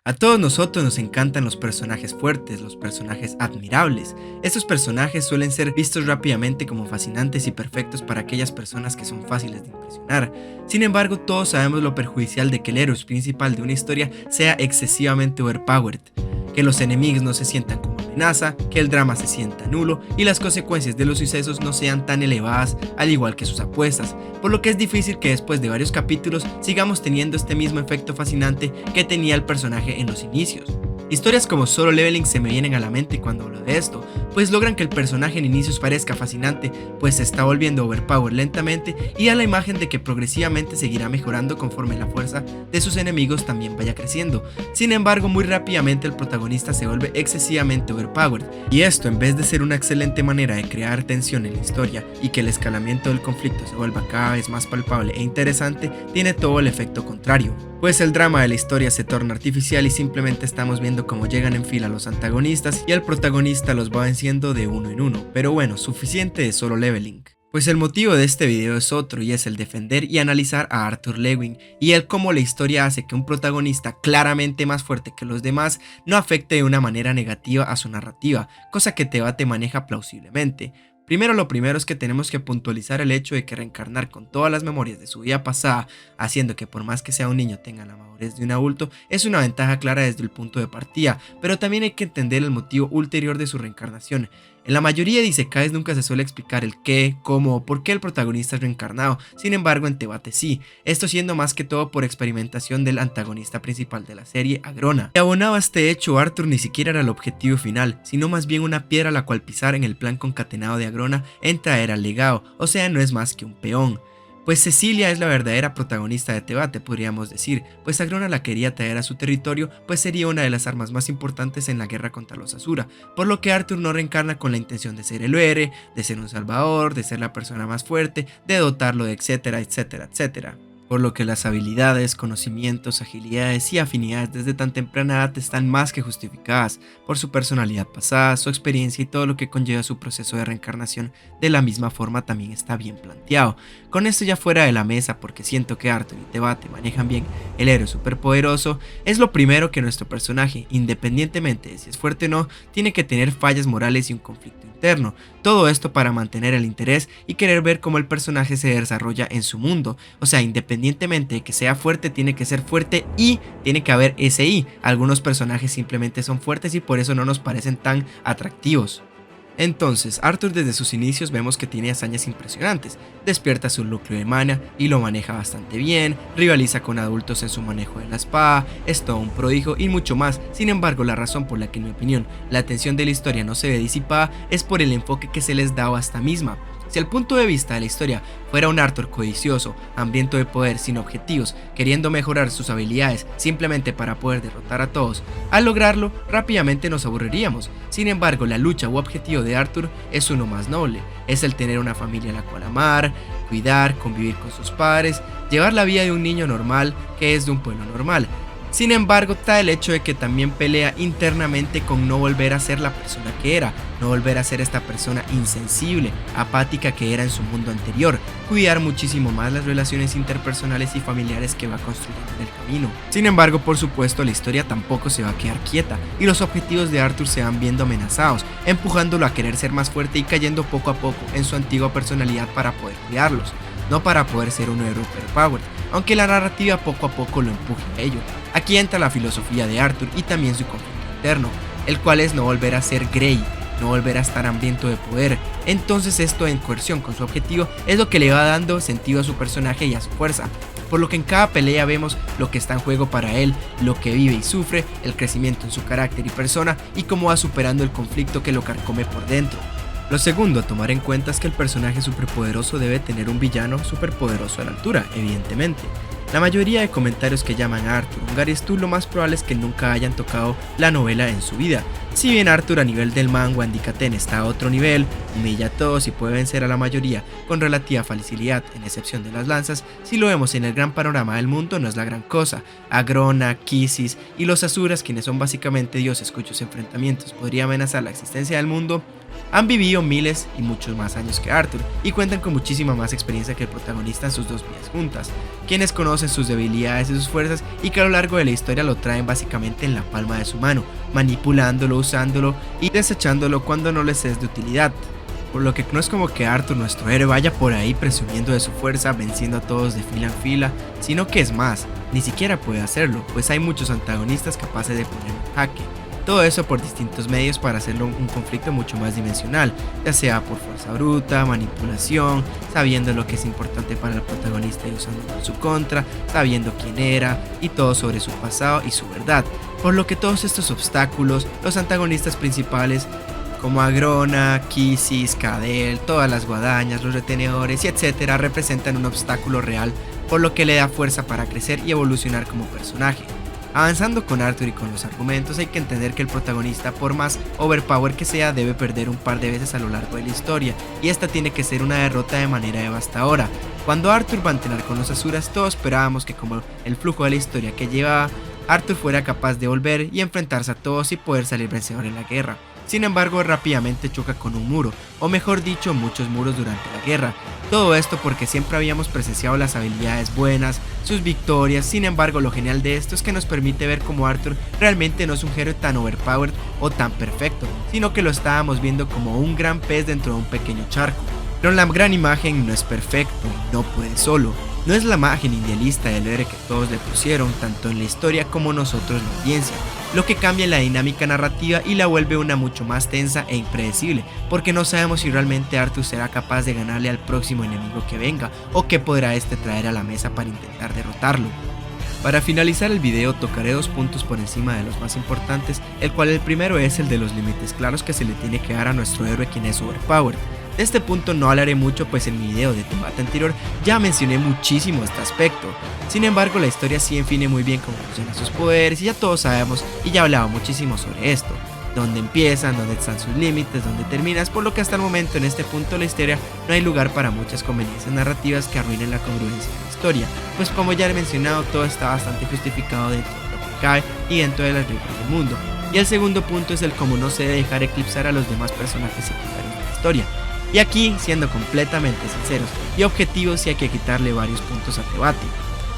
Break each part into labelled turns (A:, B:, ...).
A: A todos nosotros nos encantan los personajes fuertes, los personajes admirables. Estos personajes suelen ser vistos rápidamente como fascinantes y perfectos para aquellas personas que son fáciles de impresionar. Sin embargo, todos sabemos lo perjudicial de que el héroe principal de una historia sea excesivamente overpowered, que los enemigos no se sientan como amenaza, que el drama se sienta nulo y las consecuencias de los sucesos no sean tan elevadas al igual que sus apuestas, por lo que es difícil que después de varios capítulos sigamos teniendo este mismo efecto fascinante que tenía el personaje en los inicios. Historias como Solo Leveling se me vienen a la mente cuando hablo de esto, pues logran que el personaje en inicios parezca fascinante, pues se está volviendo overpowered lentamente y da la imagen de que progresivamente seguirá mejorando conforme la fuerza de sus enemigos también vaya creciendo. Sin embargo, muy rápidamente el protagonista se vuelve excesivamente overpowered, y esto, en vez de ser una excelente manera de crear tensión en la historia y que el escalamiento del conflicto se vuelva cada vez más palpable e interesante, tiene todo el efecto contrario, pues el drama de la historia se torna artificial y simplemente estamos viendo cómo llegan en fila los antagonistas y el protagonista los va venciendo de uno en uno. Pero bueno, suficiente de Solo Leveling. Pues el motivo de este video es otro, y es el defender y analizar a Arthur Lewin y el cómo la historia hace que un protagonista claramente más fuerte que los demás no afecte de una manera negativa a su narrativa, cosa que Tebate maneja plausiblemente. Primero, lo primero es que tenemos que puntualizar el hecho de que reencarnar con todas las memorias de su vida pasada, haciendo que por más que sea un niño tenga la madurez de un adulto, es una ventaja clara desde el punto de partida, pero también hay que entender el motivo ulterior de su reencarnación. En la mayoría de isekais nunca se suele explicar el qué, cómo o por qué el protagonista es reencarnado, sin embargo en Tebate sí, esto siendo más que todo por experimentación del antagonista principal de la serie, Agrona. Y abonado a este hecho, Arthur ni siquiera era el objetivo final, sino más bien una piedra a la cual pisar en el plan concatenado de Agrona en traer al legado, o sea, no es más que un peón. Pues Cecilia es la verdadera protagonista de Tebate, podríamos decir, pues Agrona la quería traer a su territorio, pues sería una de las armas más importantes en la guerra contra los Asura, por lo que Arthur no reencarna con la intención de ser el héroe, de ser un salvador, de ser la persona más fuerte, de dotarlo de etcétera, etcétera, etcétera. Por lo que las habilidades, conocimientos, agilidades y afinidades desde tan temprana edad están más que justificadas por su personalidad pasada, su experiencia y todo lo que conlleva su proceso de reencarnación. De la misma forma también está bien planteado. Con esto ya fuera de la mesa, porque siento que Arthur y Tebate manejan bien el héroe superpoderoso, es lo primero que nuestro personaje, independientemente de si es fuerte o no, tiene que tener fallas morales y un conflicto interno. Todo esto para mantener el interés y querer ver cómo el personaje se desarrolla en su mundo. O sea, independientemente de que sea fuerte, tiene que ser fuerte y tiene que haber ese y. Algunos personajes simplemente son fuertes y por eso no nos parecen tan atractivos. Entonces, Arthur desde sus inicios vemos que tiene hazañas impresionantes, despierta su núcleo de mana y lo maneja bastante bien, rivaliza con adultos en su manejo de la espada, es todo un prodigio y mucho más. Sin embargo, la razón por la que en mi opinión la atención de la historia no se ve disipada es por el enfoque que se les da a esta misma. Si el punto de vista de la historia fuera un Arthur codicioso, hambriento de poder, sin objetivos, queriendo mejorar sus habilidades simplemente para poder derrotar a todos, al lograrlo rápidamente nos aburriríamos. Sin embargo, la lucha u objetivo de Arthur es uno más noble, es el tener una familia a la cual amar, cuidar, convivir con sus padres, llevar la vida de un niño normal que es de un pueblo normal. Sin embargo, está el hecho de que también pelea internamente con no volver a ser la persona que era, no volver a ser esta persona insensible, apática que era en su mundo anterior, cuidar muchísimo más las relaciones interpersonales y familiares que va construyendo en el camino. Sin embargo, por supuesto, la historia tampoco se va a quedar quieta y los objetivos de Arthur se van viendo amenazados, empujándolo a querer ser más fuerte y cayendo poco a poco en su antigua personalidad para poder cuidarlos, no para poder ser un héroe overpowered, aunque la narrativa poco a poco lo empuje a ello. Aquí entra la filosofía de Arthur y también su conflicto interno, el cual es no volver a ser Grey, no volver a estar hambriento de poder. Entonces esto en coerción con su objetivo es lo que le va dando sentido a su personaje y a su fuerza, por lo que en cada pelea vemos lo que está en juego para él, lo que vive y sufre, el crecimiento en su carácter y persona y cómo va superando el conflicto que lo carcome por dentro. Lo segundo a tomar en cuenta es que el personaje superpoderoso debe tener un villano superpoderoso a la altura, evidentemente. La mayoría de comentarios que llaman a Arthur un Garistú lo más probable es que nunca hayan tocado la novela en su vida. Si bien Arthur a nivel del manga Andikaten está a otro nivel, humilla a todos y puede vencer a la mayoría con relativa facilidad, en excepción de las lanzas, si lo vemos en el gran panorama del mundo no es la gran cosa. Agrona, Kisis y los Asuras, quienes son básicamente dioses cuyos enfrentamientos podría amenazar la existencia del mundo, Han vivido miles y muchos más años que Arthur y cuentan con muchísima más experiencia que el protagonista en sus dos vidas juntas, quienes conocen sus debilidades y sus fuerzas y que a lo largo de la historia lo traen básicamente en la palma de su mano, manipulándolo, usándolo y desechándolo cuando no les es de utilidad. Por lo que no es como que Arthur, nuestro héroe, vaya por ahí presumiendo de su fuerza, venciendo a todos de fila en fila, sino que es más, ni siquiera puede hacerlo, pues hay muchos antagonistas capaces de ponerlo en jaque. Todo eso por distintos medios para hacerlo un conflicto mucho más dimensional, ya sea por fuerza bruta, manipulación, sabiendo lo que es importante para el protagonista y usándolo en su contra, sabiendo quién era y todo sobre su pasado y su verdad. Por lo que todos estos obstáculos, los antagonistas principales como Agrona, Kisis, Cadel, todas las guadañas, los retenedores y etcétera representan un obstáculo real, por lo que le da fuerza para crecer y evolucionar como personaje. Avanzando con Arthur y con los argumentos, hay que entender que el protagonista, por más overpower que sea, debe perder un par de veces a lo largo de la historia, y esta tiene que ser una derrota de manera devastadora. Cuando Arthur va a entrenar con los Asuras, todos esperábamos que, como el flujo de la historia que llevaba, Arthur fuera capaz de volver y enfrentarse a todos y poder salir vencedor en la guerra. Sin embargo, rápidamente choca con un muro, o mejor dicho, muchos muros durante la guerra. Todo esto porque siempre habíamos presenciado las habilidades buenas, sus victorias. Sin embargo, lo genial de esto es que nos permite ver cómo Arthur realmente no es un héroe tan overpowered o tan perfecto, sino que lo estábamos viendo como un gran pez dentro de un pequeño charco. Pero la gran imagen no es perfecto y no puede solo. No es la imagen idealista del héroe que todos le pusieron, tanto en la historia como nosotros la audiencia, lo que cambia la dinámica narrativa y la vuelve una mucho más tensa e impredecible, porque no sabemos si realmente Arthur será capaz de ganarle al próximo enemigo que venga, o qué podrá este traer a la mesa para intentar derrotarlo. Para finalizar el video tocaré dos puntos por encima de los más importantes, el cual el primero es el de los límites claros que se le tiene que dar a nuestro héroe quien es overpowered. De este punto no hablaré mucho, pues en mi video de debate anterior ya mencioné muchísimo este aspecto. Sin embargo, la historia sí define muy bien cómo funcionan sus poderes y ya todos sabemos y ya hablaba muchísimo sobre esto. Dónde empiezan, dónde están sus límites, dónde terminas, por lo que hasta el momento en este punto de la historia no hay lugar para muchas conveniencias narrativas que arruinen la congruencia de la historia, pues como ya he mencionado, todo está bastante justificado dentro de lo que cabe y dentro de las reglas del mundo. Y el segundo punto es el cómo no se debe dejar eclipsar a los demás personajes secundarios de la historia. Y aquí, siendo completamente sinceros y objetivos, sí hay que quitarle varios puntos al debate.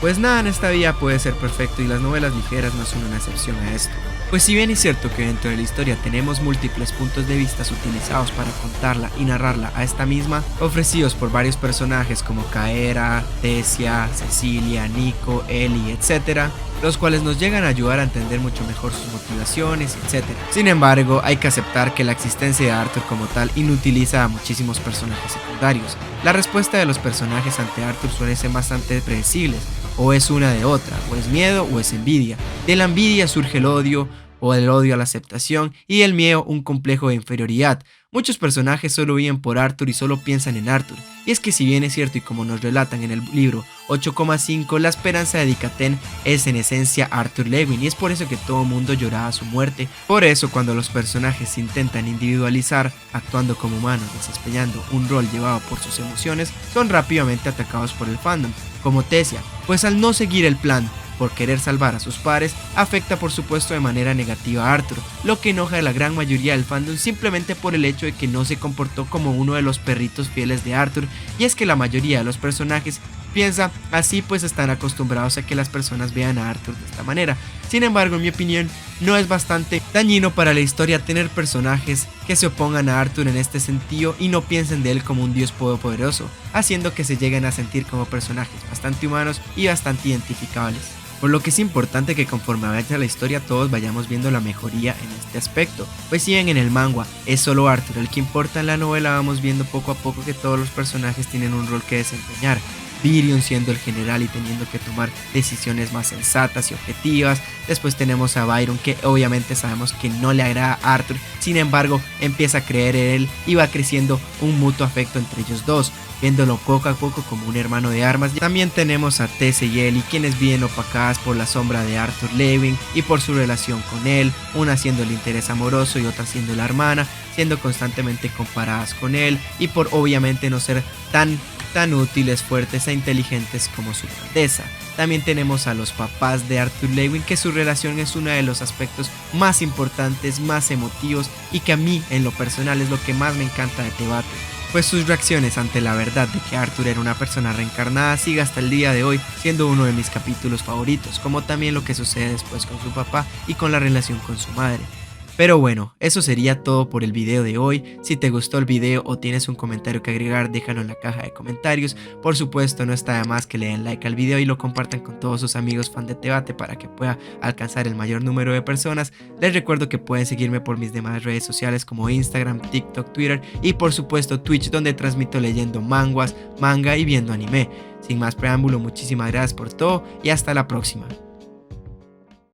A: Pues nada en esta vida puede ser perfecto y las novelas ligeras no son una excepción a esto. Pues si bien es cierto que dentro de la historia tenemos múltiples puntos de vista utilizados para contarla y narrarla a esta misma, ofrecidos por varios personajes como Kaera, Tesia, Cecilia, Nico, Ellie, etc., los cuales nos llegan a ayudar a entender mucho mejor sus motivaciones, etc. Sin embargo, hay que aceptar que la existencia de Arthur como tal inutiliza a muchísimos personajes secundarios. La respuesta de los personajes ante Arthur suele ser bastante predecibles, o es una de otra, o es miedo o es envidia. De la envidia surge el odio, o el odio a la aceptación, y del miedo un complejo de inferioridad. Muchos personajes solo viven por Arthur y solo piensan en Arthur, y es que si bien es cierto y como nos relatan en el libro 8,5, la esperanza de Dikaten es en esencia Arthur Lewin, y es por eso que todo el mundo lloraba su muerte. Por eso cuando los personajes se intentan individualizar, actuando como humanos, desempeñando un rol llevado por sus emociones, son rápidamente atacados por el fandom, como Tesia, pues al no seguir el plan, por querer salvar a sus pares, afecta por supuesto de manera negativa a Arthur, lo que enoja a la gran mayoría del fandom simplemente por el hecho de que no se comportó como uno de los perritos fieles de Arthur, y es que la mayoría de los personajes piensa así, pues están acostumbrados a que las personas vean a Arthur de esta manera. Sin embargo, en mi opinión, no es bastante dañino para la historia tener personajes que se opongan a Arthur en este sentido y no piensen de él como un dios poderoso, haciendo que se lleguen a sentir como personajes bastante humanos y bastante identificables. Por lo que es importante que conforme avanza la historia todos vayamos viendo la mejoría en este aspecto, pues si bien en el manga es solo Arthur el que importa, en la novela vamos viendo poco a poco que todos los personajes tienen un rol que desempeñar. Virion siendo el general y teniendo que tomar decisiones más sensatas y objetivas. Después tenemos a Byron, que obviamente sabemos que no le agrada a Arthur, sin embargo empieza a creer en él y va creciendo un mutuo afecto entre ellos dos, viéndolo poco a poco como un hermano de armas. También tenemos a Tesia y Ellie, quienes viven opacadas por la sombra de Arthur Lewin y por su relación con él, una siendo el interés amoroso y otra siendo la hermana, siendo constantemente comparadas con él, y por obviamente no ser tan tan útiles, fuertes e inteligentes como su grandeza. También tenemos a los papás de Arthur Lewin, que su relación es uno de los aspectos más importantes, más emotivos y que a mí en lo personal es lo que más me encanta de Te Bate, pues sus reacciones ante la verdad de que Arthur era una persona reencarnada sigue hasta el día de hoy siendo uno de mis capítulos favoritos, como también lo que sucede después con su papá y con la relación con su madre. Pero bueno, eso sería todo por el video de hoy. Si te gustó el video o tienes un comentario que agregar, déjalo en la caja de comentarios. Por supuesto, no está de más que le den like al video y lo compartan con todos sus amigos fan de Te Bate para que pueda alcanzar el mayor número de personas. Les recuerdo que pueden seguirme por mis demás redes sociales como Instagram, TikTok, Twitter y por supuesto Twitch, donde transmito leyendo manguas, manga y viendo anime. Sin más preámbulo, muchísimas gracias por todo y hasta la próxima.